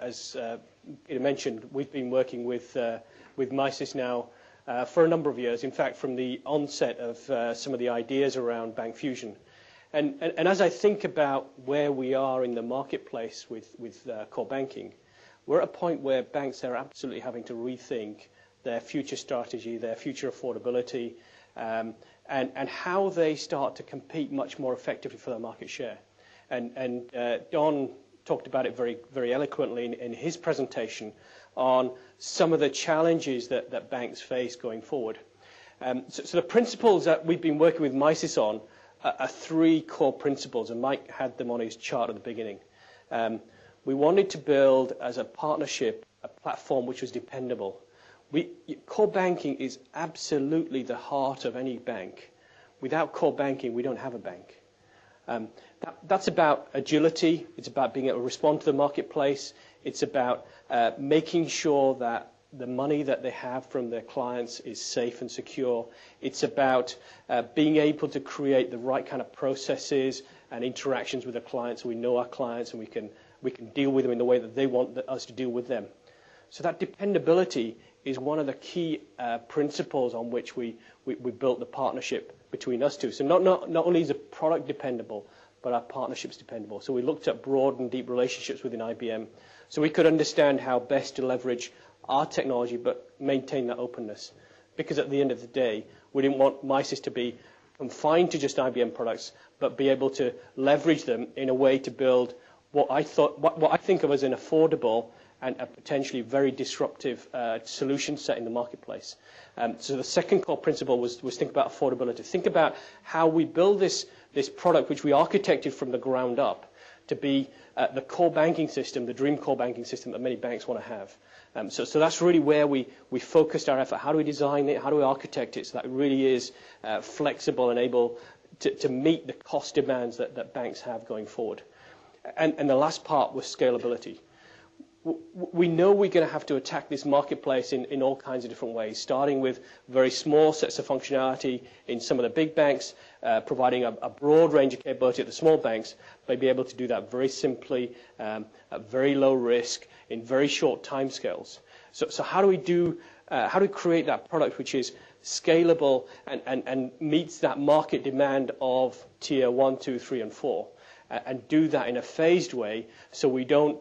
as Peter mentioned, we've been working with Misys now for a number of years. In fact, from the onset of some of the ideas around BankFusion. And as I think about where we are in the marketplace with core banking, we're at a point where banks are absolutely having to rethink their future strategy, their future affordability, and how they start to compete much more effectively for their market share. And Don talked about it very, very eloquently in his presentation on some of the challenges that banks face going forward. So the principles that we've been working with Misys on are three core principles, and Mike had them on his chart at the beginning. We wanted to build, as a partnership, a platform which was dependable. Core banking is absolutely the heart of any bank. Without core banking, we don't have a bank. That's about agility. It's about being able to respond to the marketplace. It's about making sure that the money that they have from their clients is safe and secure. It's about being able to create the right kind of processes and interactions with the clients, so we know our clients and we can deal with them in the way that they want us to deal with them. So that dependability is one of the key principles on which we built the partnership between us two. So not only is the product dependable, but our partnership's dependable. So we looked at broad and deep relationships within IBM, so we could understand how best to leverage our technology but maintain that openness. Because at the end of the day, we didn't want Misys to be confined to just IBM products, but be able to leverage them in a way to build what I think of as an affordable and a potentially very disruptive solution set in the marketplace. So the second core principle was think about affordability. Think about how we build this product, which we architected from the ground up, to be the core banking system, the dream core banking system that many banks want to have. So that's really where we focused our effort. How do we design it? How do we architect it so that it really is flexible and able to meet the cost demands that banks have going forward? And the last part was scalability. We know we're going to have to attack this marketplace in all kinds of different ways, starting with very small sets of functionality in some of the big banks, providing a broad range of capability at the small banks, but be able to do that very simply, at very low risk, in very short timescales. So how do we create that product which is scalable and meets that market demand of tier 1, 2, 3, and 4, and do that in a phased way so we don't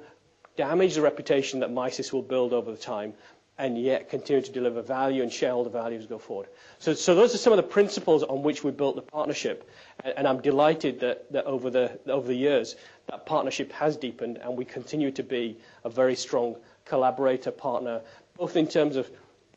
damage the reputation that Misys will build over the time, and yet continue to deliver value and shareholder value as we go forward. So those are some of the principles on which we built the partnership, and I'm delighted that over the years that partnership has deepened, and we continue to be a very strong collaborator partner, both in terms of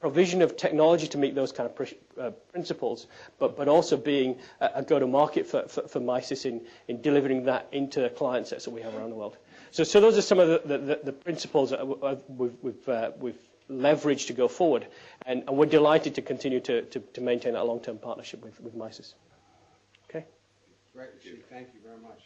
provision of technology to meet those kind of principles, but also being a go-to-market for Misys in delivering that into the client sets that we have around the world. So those are some of the principles that we've leveraged to go forward, and we're delighted to continue to maintain that long-term partnership with Misys. Okay? Right, Rashik, thank you very much.